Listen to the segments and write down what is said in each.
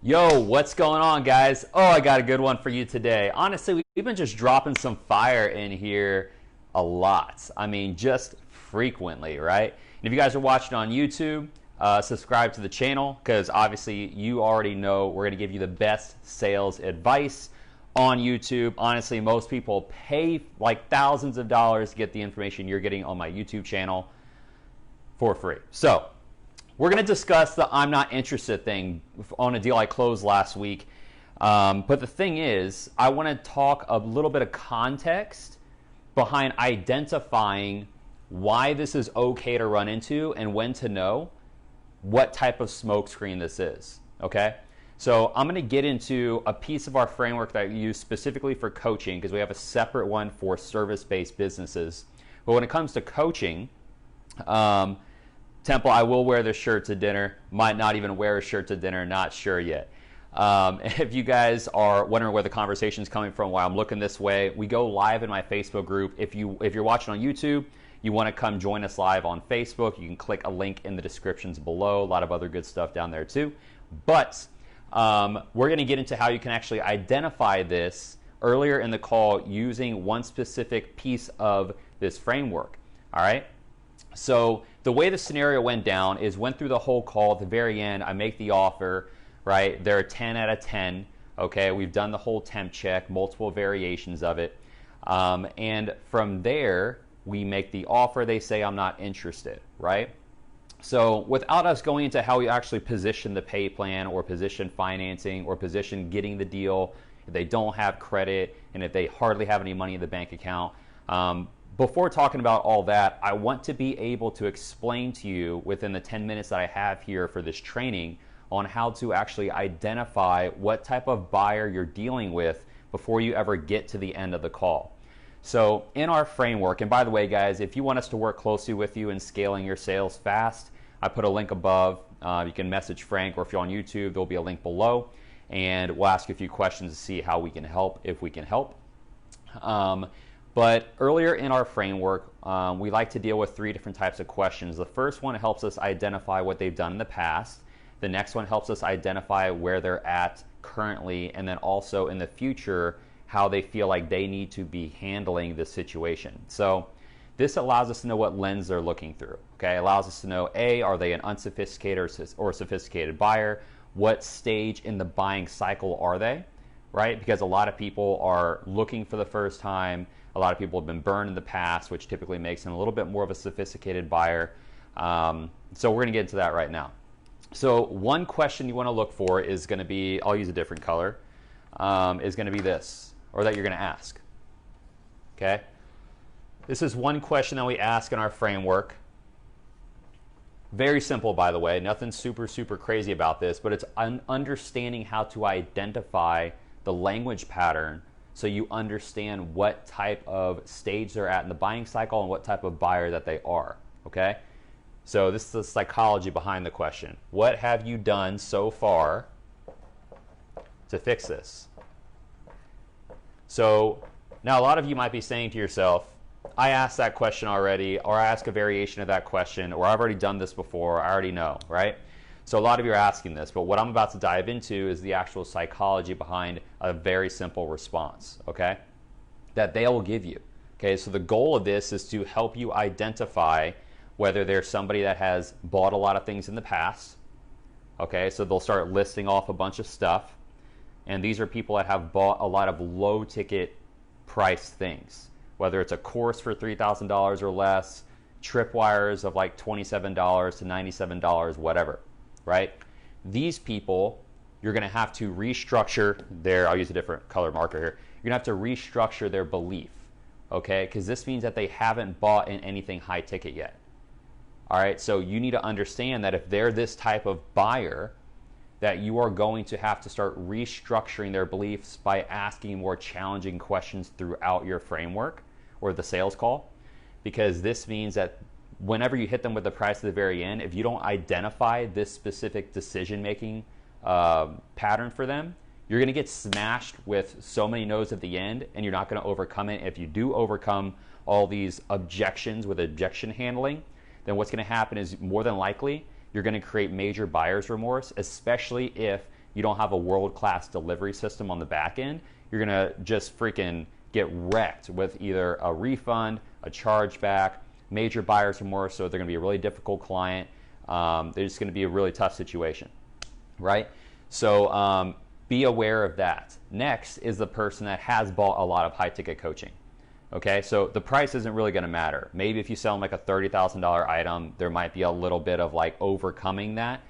Yo, what's going on, guys? Oh, I got a good one for you today. Honestly, we've been just dropping some fire in here a lot. I mean, just frequently, right? And if you guys are watching on YouTube, subscribe to the channel because obviously you already know we're going to give you the best sales advice on YouTube. Honestly, most people pay like thousands of dollars to get the information you're getting on my YouTube channel for free. So, we're going to discuss the I'm not interested thing on a deal I closed last week. But the thing is, I want to talk a little bit of context behind identifying why this is okay to run into and when to know what type of smokescreen this is. Okay? So I'm going to get into a piece of our framework that we use specifically for coaching because we have a separate one for service-based businesses. But when it comes to coaching, Temple, I will wear this shirt to dinner. Might not even wear a shirt to dinner. Not sure yet. If you guys are wondering where the conversation is coming from, why I'm looking this way, we go live in my Facebook group. If you're watching on YouTube, you want to come join us live on Facebook, you can click a link in the descriptions below. A lot of other good stuff down there too. But we're going to get into how you can actually identify this earlier in the call using one specific piece of this framework. All right. So the way the scenario went down is went through the whole call. At the very end, I make the offer, right? They're a 10 out of 10. Okay, we've done the whole temp check, multiple variations of it. And from there, we make the offer. They say, I'm not interested, right? So without us going into how we actually position the pay plan or position financing or position getting the deal, if they don't have credit and if they hardly have any money in the bank account, before talking about all that, I want to be able to explain to you within the 10 minutes that I have here for this training on how to actually identify what type of buyer you're dealing with before you ever get to the end of the call. So in our framework, and by the way, guys, if you want us to work closely with you in scaling your sales fast, I put a link above. You can message Frank, or if you're on YouTube, there'll be a link below, and we'll ask you a few questions to see how we can help, if we can help. But earlier in our framework, we like to deal with three different types of questions. The first one helps us identify what they've done in the past. The next one helps us identify where they're at currently, and then also in the future, how they feel like they need to be handling this situation. So this allows us to know what lens they're looking through. Okay, it allows us to know, A, are they an unsophisticated or sophisticated buyer? What stage in the buying cycle are they, right? Because a lot of people are looking for the first time. A lot of people have been burned in the past, which typically makes them a little bit more of a sophisticated buyer. So we're going to get into that right now. So one question you want to look for is going to be, I'll use a different color, is going to be this, or that you're going to ask. Okay? This is one question that we ask in our framework. Very simple, by the way. Nothing super, super crazy about this, but it's understanding how to identify the language pattern so you understand what type of stage they're at in the buying cycle and what type of buyer that they are, okay? So this is the psychology behind the question. What have you done so far to fix this? So now a lot of you might be saying to yourself, I asked that question already, or I asked a variation of that question, or I've already done this before, I already know, right? So a lot of you are asking this, but what I'm about to dive into is the actual psychology behind a very simple response, okay, that they will give you. Okay, so the goal of this is to help you identify whether there's somebody that has bought a lot of things in the past. Okay, so they'll start listing off a bunch of stuff, and these are people that have bought a lot of low ticket price things, whether it's a course for $3,000 or less, tripwires of like $27 to $97, whatever. Right? These people, you're going to have to restructure their, I'll use a different color marker here, you're going to have to restructure their belief, okay? Because this means that they haven't bought in anything high ticket yet. All right, so you need to understand that if they're this type of buyer, that you are going to have to start restructuring their beliefs by asking more challenging questions throughout your framework or the sales call, because this means that whenever you hit them with the price at the very end, if you don't identify this specific decision-making pattern for them, you're going to get smashed with so many no's at the end, and you're not going to overcome it. If you do overcome all these objections with objection handling, then what's going to happen is more than likely you're going to create major buyer's remorse, especially if you don't have a world-class delivery system on the back end, you're going to just freaking get wrecked with either a refund, a chargeback, major buyer's remorse, so they're going to be a really difficult client. They're just going to be a really tough situation, right? So be aware of that. Next is the person that has bought a lot of high-ticket coaching. Okay, so the price isn't really going to matter. Maybe if you sell them like a $30,000 item, there might be a little bit of like overcoming that,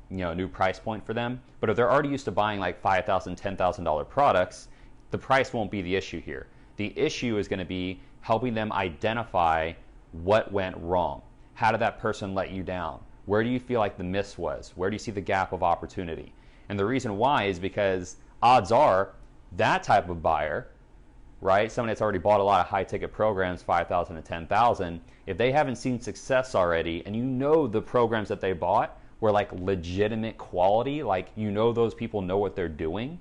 new price point for them. But if they're already used to buying like $5,000, $10,000 products, the price won't be the issue here. The issue is going to be helping them identify what went wrong. How did that person let you down? Where do you feel like the miss was? Where do you see the gap of opportunity? And the reason why is because odds are that type of buyer, right? Someone that's already bought a lot of high ticket programs, 5,000 to 10,000, if they haven't seen success already and you know the programs that they bought were like legitimate quality, like you know those people know what they're doing,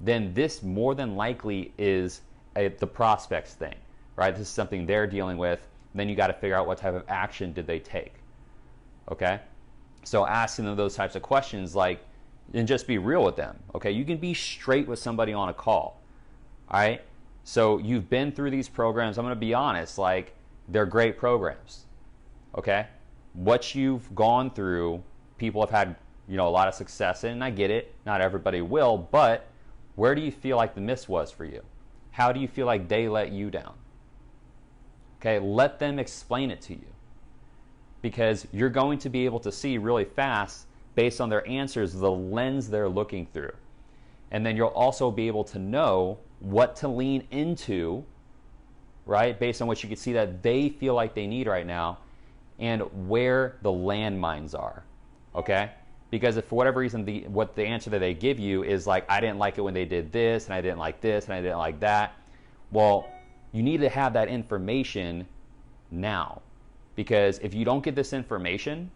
then this more than likely is the prospects thing, right? This is something they're dealing with. Then you got to figure out what type of action did they take, okay? So asking them those types of questions, like, and just be real with them, okay? You can be straight with somebody on a call, all right? So you've been through these programs. I'm going to be honest, like, they're great programs, okay? What you've gone through, people have had, a lot of success in, and I get it. Not everybody will, but where do you feel like the miss was for you? How do you feel like they let you down? Okay, let them explain it to you, because you're going to be able to see really fast, based on their answers, the lens they're looking through. And then you'll also be able to know what to lean into, right, based on what you can see that they feel like they need right now, and where the landmines are, okay? Because if for whatever reason the answer that they give you is like, I didn't like it when they did this, and I didn't like this, and I didn't like that, well, you need to have that information now. Because if you don't get this information,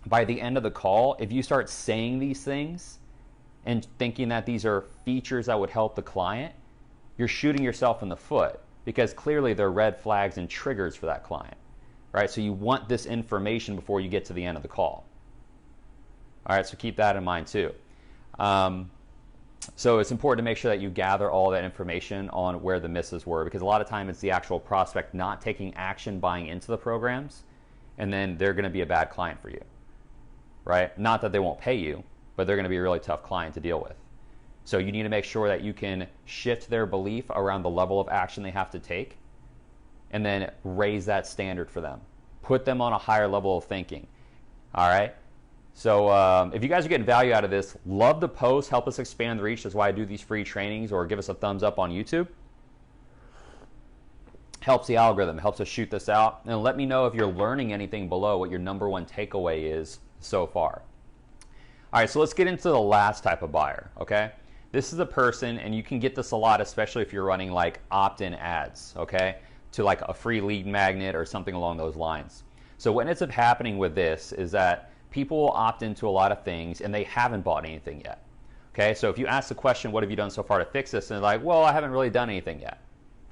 by the end of the call, if you start saying these things and thinking that these are features that would help the client, you're shooting yourself in the foot, because clearly they're red flags and triggers for that client, right? So you want this information before you get to the end of the call. All right, so keep that in mind too. So it's important to make sure that you gather all that information on where the misses were, because a lot of time it's the actual prospect not taking action, buying into the programs, and then they're going to be a bad client for you, right? Not that they won't pay you, but they're going to be a really tough client to deal with. So you need to make sure that you can shift their belief around the level of action they have to take, and then raise that standard for them. Put them on a higher level of thinking, all right? So if you guys are getting value out of this, love the post, help us expand the reach. That's why I do these free trainings, or give us a thumbs up on YouTube. Helps the algorithm, helps us shoot this out. And let me know if you're learning anything below, what your #1 takeaway is so far. All right, so let's get into the last type of buyer, okay? This is a person, and you can get this a lot, especially if you're running like opt-in ads, okay? To like a free lead magnet or something along those lines. So what ends up happening with this is that people will opt into a lot of things and they haven't bought anything yet. Okay, so if you ask the question, what have you done so far to fix this? And they're like, well, I haven't really done anything yet.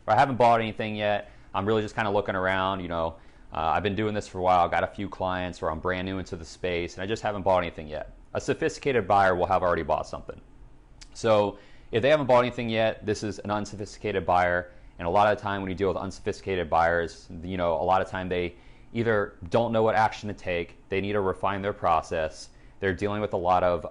Or I haven't bought anything yet. I'm really just kind of looking around, I've been doing this for a while, I've got a few clients, or I'm brand new into the space and I just haven't bought anything yet. A sophisticated buyer will have already bought something. So if they haven't bought anything yet, this is an unsophisticated buyer. And a lot of the time when you deal with unsophisticated buyers, a lot of time they either don't know what action to take, they need to refine their process, they're dealing with a lot of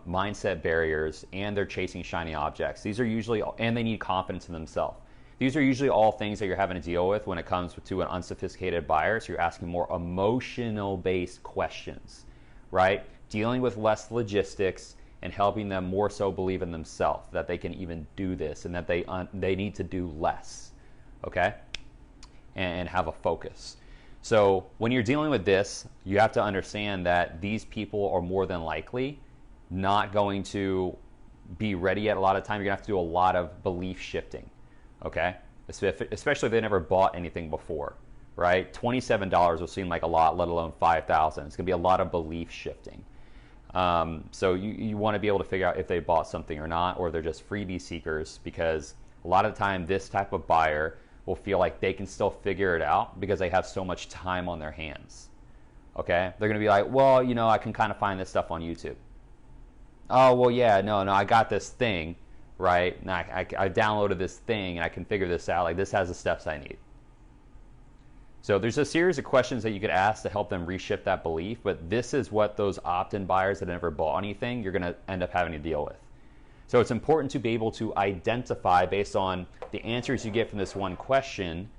mindset barriers, and they're chasing shiny objects. These are usually, and they need confidence in themselves. These are usually all things that you're having to deal with when it comes to an unsophisticated buyer. So you're asking more emotional-based questions, right? Dealing with less logistics and helping them more so believe in themselves, that they can even do this, and that they need to do less, okay? And have a focus. So when you're dealing with this, you have to understand that these people are more than likely not going to be ready yet. A lot of time you're going to have to do a lot of belief shifting, okay? Especially if they never bought anything before, right? $27 will seem like a lot, let alone $5,000. It's going to be a lot of belief shifting. So you want to be able to figure out if they bought something or not, or they're just freebie seekers, because a lot of the time this type of buyer will feel like they can still figure it out because they have so much time on their hands, okay? They're going to be like, well, I can kind of find this stuff on YouTube. Oh, well, yeah, no, I got this thing, right? And I downloaded this thing and I can figure this out. Like, this has the steps I need. So there's a series of questions that you could ask to help them reshift that belief, but this is what those opt-in buyers that never bought anything, you're going to end up having to deal with. So it's important to be able to identify, based on the answers you get from this one question,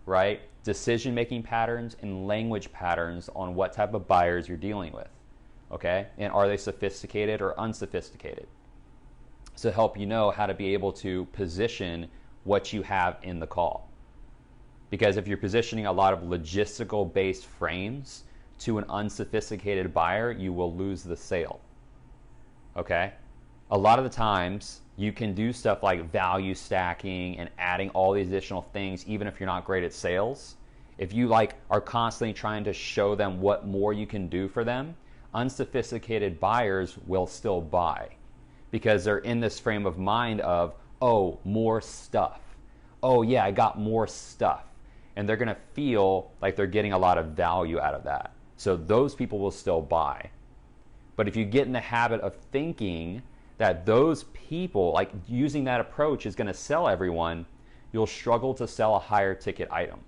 right, decision-making patterns and language patterns on what type of buyers you're dealing with, okay? And are they sophisticated or unsophisticated? So help you know how to be able to position what you have in the call. Because if you're positioning a lot of logistical-based frames to an unsophisticated buyer, you will lose the sale, okay? A lot of the times, you can do stuff like value stacking and adding all these additional things, even if you're not great at sales. If you are constantly trying to show them what more you can do for them, unsophisticated buyers will still buy because they're in this frame of mind of, oh, more stuff. Oh yeah, I got more stuff. And they're gonna feel like they're getting a lot of value out of that. So those people will still buy. But if you get in the habit of thinking that those people, like using that approach is gonna sell everyone, you'll struggle to sell a higher ticket item,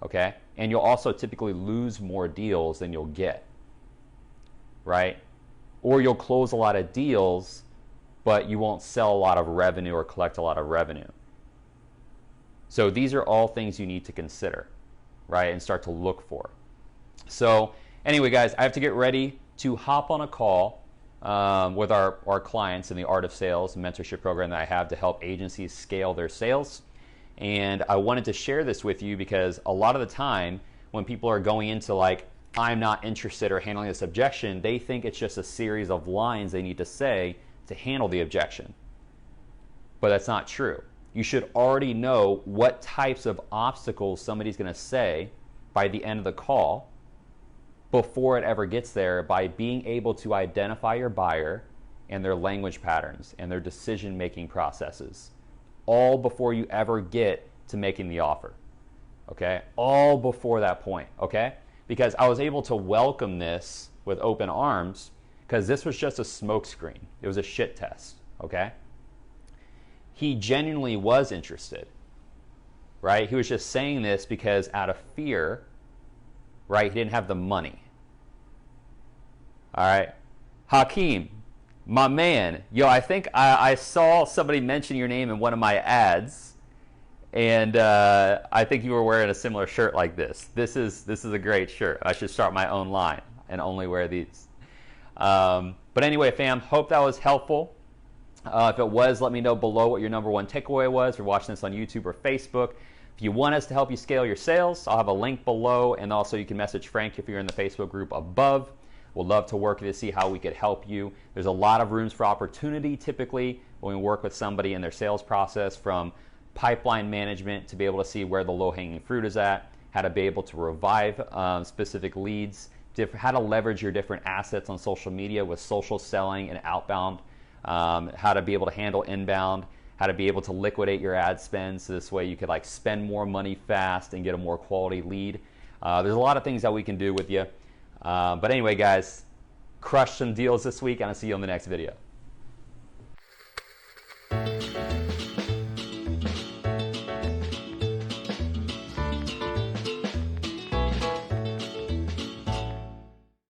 okay? And you'll also typically lose more deals than you'll get, right? Or you'll close a lot of deals, but you won't sell a lot of revenue or collect a lot of revenue. So these are all things you need to consider, right? And start to look for. So anyway, guys, I have to get ready to hop on a call with our clients in the Art of Sales mentorship program that I have to help agencies scale their sales. And I wanted to share this with you because a lot of the time when people are going into I'm not interested or handling this objection, they think it's just a series of lines they need to say to handle the objection. But that's not true. You should already know what types of obstacles somebody's going to say by the end of the call before it ever gets there, by being able to identify your buyer and their language patterns and their decision-making processes, all before you ever get to making the offer, okay? All before that point, okay? Because I was able to welcome this with open arms because this was just a smokescreen. It was a shit test, okay? He genuinely was interested, right? He was just saying this because out of fear, right, he didn't have the money. All right. Hakeem, my man, yo, I think I saw somebody mention your name in one of my ads, and I think you were wearing a similar shirt like this. This is a great shirt. I should start my own line and only wear these. But anyway, fam, hope that was helpful. If it was, let me know below what your number one takeaway was. If you're watching this on YouTube or Facebook. If you want us to help you scale your sales, I'll have a link below, and also you can message Frank if you're in the Facebook group above. We'll love to work to see how we could help you. There's a lot of rooms for opportunity typically when we work with somebody in their sales process, from pipeline management to be able to see where the low-hanging fruit is at, how to be able to revive specific leads, how to leverage your different assets on social media with social selling and outbound, how to be able to handle inbound, how to be able to liquidate your ad spend so this way you could spend more money fast and get a more quality lead. There's a lot of things that we can do with you. But anyway, guys, crush some deals this week, and I'll see you on the next video.